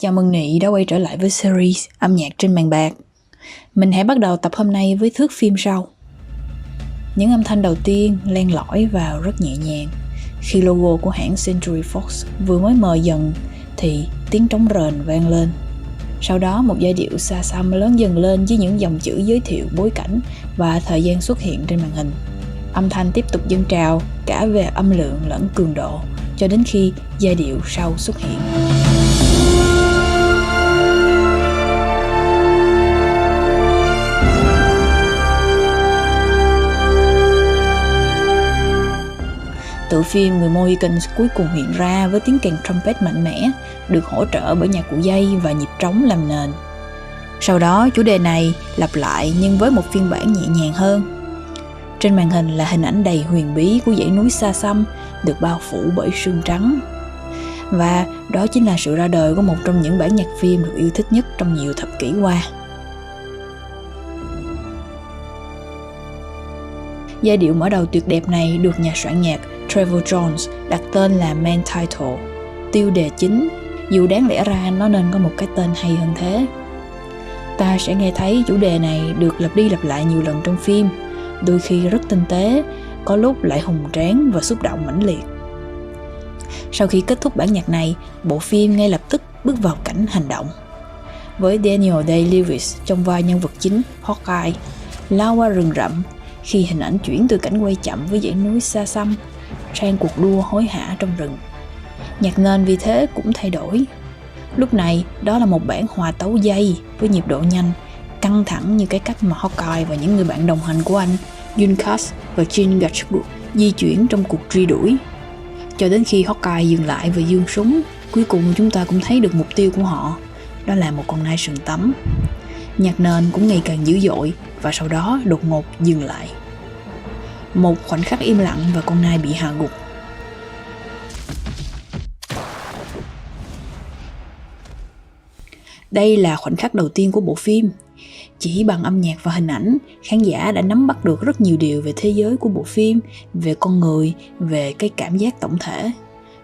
Chào mừng Nị đã quay trở lại với series âm nhạc trên màn bạc. Mình hãy bắt đầu tập hôm nay với thước phim sau. Những âm thanh đầu tiên len lỏi vào rất nhẹ nhàng. Khi logo của hãng Century Fox vừa mới mờ dần thì tiếng trống rền vang lên. Sau đó một giai điệu xa xăm lớn dần lên với những dòng chữ giới thiệu bối cảnh và thời gian xuất hiện trên màn hình. Âm thanh tiếp tục dâng trào cả về âm lượng lẫn cường độ cho đến khi giai điệu sau xuất hiện. Tựa phim Người Mohicans cuối cùng hiện ra với tiếng kèn trumpet mạnh mẽ, được hỗ trợ bởi nhạc cụ dây và nhịp trống làm nền. Sau đó chủ đề này lặp lại nhưng với một phiên bản nhẹ nhàng hơn. Trên màn hình là hình ảnh đầy huyền bí của dãy núi xa xăm được bao phủ bởi sương trắng. Và đó chính là sự ra đời của một trong những bản nhạc phim được yêu thích nhất trong nhiều thập kỷ qua. Giai điệu mở đầu tuyệt đẹp này được nhà soạn nhạc Trevor Jones đặt tên là Main Title, tiêu đề chính, dù đáng lẽ ra nó nên có một cái tên hay hơn thế. Ta sẽ nghe thấy chủ đề này được lặp đi lặp lại nhiều lần trong phim, đôi khi rất tinh tế, có lúc lại hùng tráng và xúc động mãnh liệt. Sau khi kết thúc bản nhạc này, bộ phim ngay lập tức bước vào cảnh hành động. Với Daniel Day-Lewis trong vai nhân vật chính Hawkeye, lao qua rừng rậm, khi hình ảnh chuyển từ cảnh quay chậm với dãy núi xa xăm sang cuộc đua hối hả trong rừng. Nhạc nền vì thế cũng thay đổi. Lúc này đó là một bản hòa tấu dây với nhịp độ nhanh, căng thẳng như cái cách mà Hawkeye và những người bạn đồng hành của anh, Yunkas và Jean Gatchgook, di chuyển trong cuộc truy đuổi. Cho đến khi Hawkeye dừng lại và giương súng, cuối cùng chúng ta cũng thấy được mục tiêu của họ, đó là một con nai sừng tấm. Nhạc nền cũng ngày càng dữ dội và sau đó đột ngột dừng lại. Một khoảnh khắc im lặng và con nai bị hạ gục. Đây là khoảnh khắc đầu tiên của bộ phim. Chỉ bằng âm nhạc và hình ảnh, khán giả đã nắm bắt được rất nhiều điều về thế giới của bộ phim, về con người, về cái cảm giác tổng thể,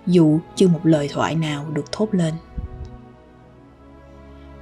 dù chưa một lời thoại nào được thốt lên.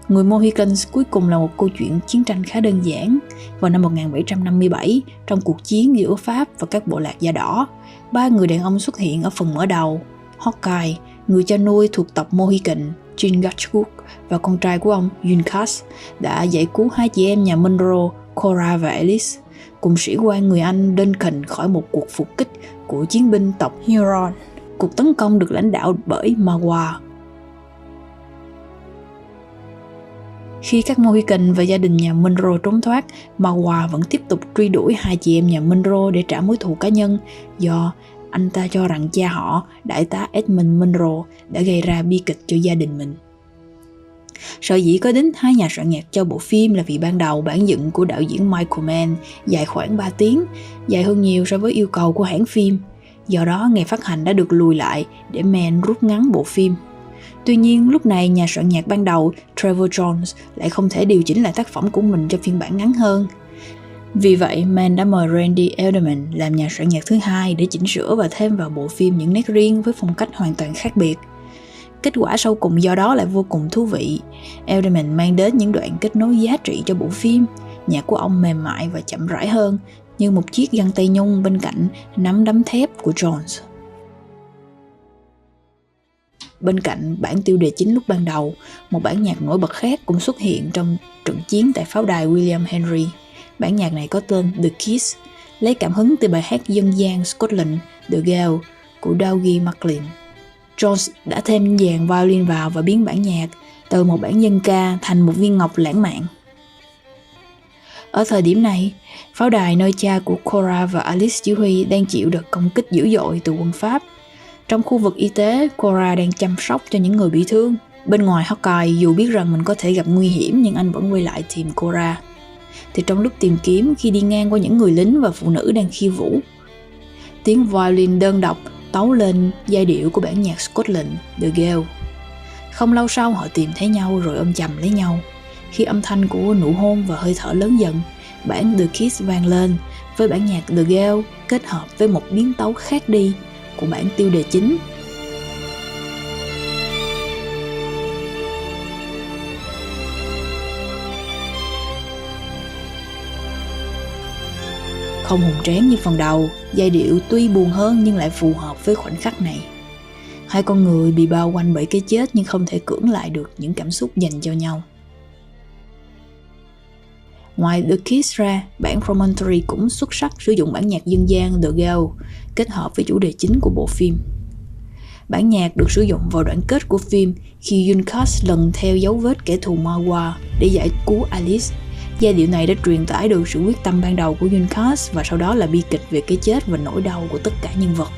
Người Mohicans cuối cùng là một câu chuyện chiến tranh khá đơn giản. Vào năm 1757, trong cuộc chiến giữa Pháp và các bộ lạc da đỏ, 3 người đàn ông xuất hiện ở phần mở đầu. Hawkeye, người cha nuôi thuộc tộc Mohican, Jean Gatchgook, và con trai của ông, Yunkas, đã giải cứu 2 chị em nhà Monroe, Cora và Alice, cùng sĩ quan người Anh Duncan khỏi một cuộc phục kích của chiến binh tộc Huron. Cuộc tấn công được lãnh đạo bởi Magua. Khi các Mohican và gia đình nhà Monroe trốn thoát, Magua vẫn tiếp tục truy đuổi 2 chị em nhà Monroe để trả mối thù cá nhân do anh ta cho rằng cha họ, đại tá Edmund Monroe, đã gây ra bi kịch cho gia đình mình. Sở dĩ có đến 2 nhà soạn nhạc cho bộ phim là vì ban đầu bản dựng của đạo diễn Michael Mann dài khoảng 3 tiếng, dài hơn nhiều so với yêu cầu của hãng phim. Do đó ngày phát hành đã được lùi lại để Mann rút ngắn bộ phim. Tuy nhiên lúc này nhà soạn nhạc ban đầu Trevor Jones lại không thể điều chỉnh lại tác phẩm của mình cho phiên bản ngắn hơn. Vì vậy Mann đã mời Randy Elderman làm nhà soạn nhạc thứ hai để chỉnh sửa và thêm vào bộ phim những nét riêng với phong cách hoàn toàn khác biệt. Kết quả sau cùng do đó lại vô cùng thú vị. Elderman mang đến những đoạn kết nối giá trị cho bộ phim. Nhạc của ông mềm mại và chậm rãi hơn, như một chiếc găng tay nhung bên cạnh nắm đấm thép của Jones. Bên cạnh bản tiêu đề chính lúc ban đầu, một bản nhạc nổi bật khác cũng xuất hiện trong trận chiến tại pháo đài William Henry. Bản nhạc này có tên The Kiss, lấy cảm hứng từ bài hát dân gian Scotland The Gale của Dougie MacLean. Jones đã thêm dàn violin vào và biến bản nhạc từ một bản dân ca thành một viên ngọc lãng mạn. Ở thời điểm này, pháo đài nơi cha của Cora và Alice chỉ huy đang chịu đợt công kích dữ dội từ quân Pháp. Trong khu vực y tế, Cora đang chăm sóc cho những người bị thương. Bên ngoài Hawkeye dù biết rằng mình có thể gặp nguy hiểm nhưng anh vẫn quay lại tìm Cora. Thì trong lúc tìm kiếm, khi đi ngang qua những người lính và phụ nữ đang khiêu vũ, tiếng violin đơn độc tấu lên giai điệu của bản nhạc Scotland The Gale. Không lâu sau họ tìm thấy nhau rồi ôm chầm lấy nhau. Khi âm thanh của nụ hôn và hơi thở lớn dần, bản The Kiss vang lên với bản nhạc The Gale kết hợp với một biến tấu khác đi của bản tiêu đề chính. Không hùng tráng như phần đầu, giai điệu tuy buồn hơn nhưng lại phù hợp với khoảnh khắc này. Hai con người bị bao quanh bởi cái chết nhưng không thể cưỡng lại được những cảm xúc dành cho nhau. Ngoài The Kiss ra, bản Promontory cũng xuất sắc sử dụng bản nhạc dân gian The Gale kết hợp với chủ đề chính của bộ phim. Bản nhạc được sử dụng vào đoạn kết của phim khi Junkos lần theo dấu vết kẻ thù Marwa để giải cứu Alice. Giai điệu này đã truyền tải được sự quyết tâm ban đầu của Junkos và sau đó là bi kịch về cái chết và nỗi đau của tất cả nhân vật.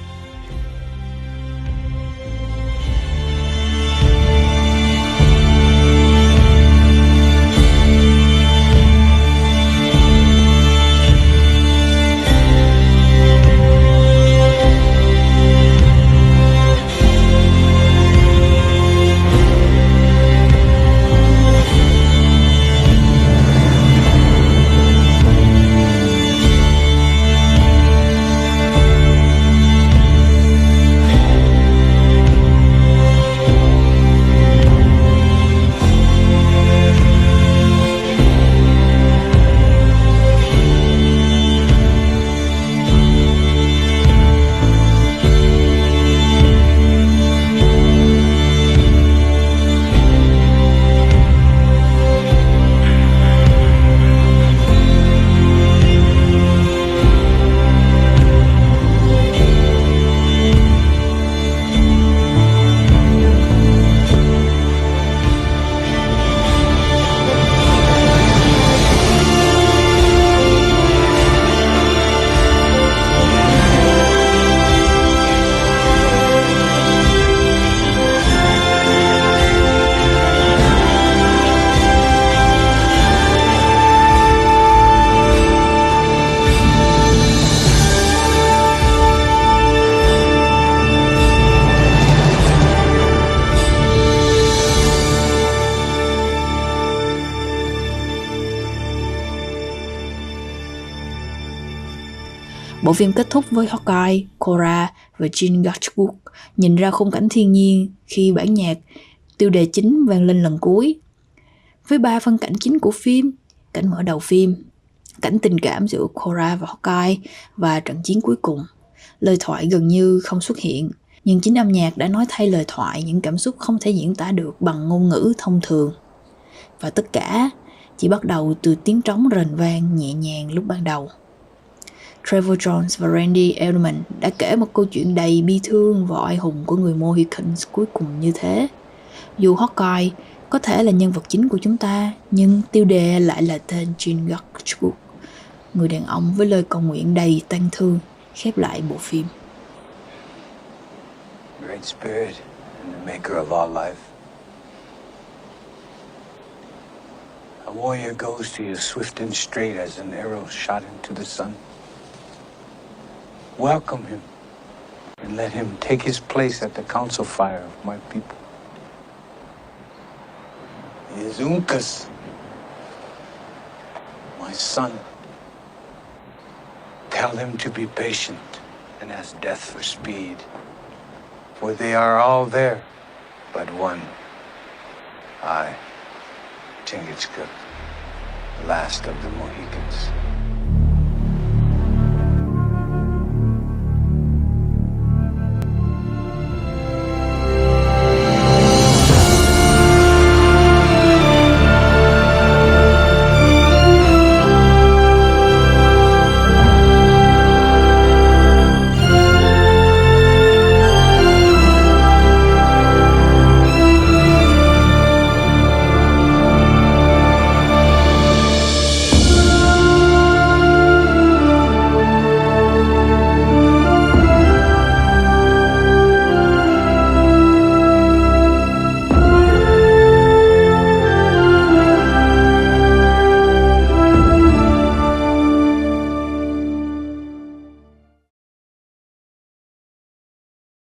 Bộ phim kết thúc với Hawkeye, Cora và Jean Gatchwood nhìn ra khung cảnh thiên nhiên khi bản nhạc tiêu đề chính vang lên lần cuối. Với 3 phân cảnh chính của phim: cảnh mở đầu phim, cảnh tình cảm giữa Cora và Hawkeye và trận chiến cuối cùng, lời thoại gần như không xuất hiện, nhưng chính âm nhạc đã nói thay lời thoại những cảm xúc không thể diễn tả được bằng ngôn ngữ thông thường. Và tất cả chỉ bắt đầu từ tiếng trống rền vang nhẹ nhàng lúc ban đầu. Trevor Jones và Randy Edelman đã kể một câu chuyện đầy bi thương và oai hùng của người Mohicans cuối cùng như thế. Dù Hawkeye có thể là nhân vật chính của chúng ta, nhưng tiêu đề lại là tên Jean Gatchwood, người đàn ông với lời cầu nguyện đầy tang thương, khép lại bộ phim. Great Spirit and the maker of all life. A warrior goes to you swift and straight as an arrow shot into the sun. Welcome him and let him take his place at the council fire of my people. He is Uncas, my son. Tell him to be patient and ask death for speed, for they are all there but one. I, Chingachgook, the last of the Mohicans.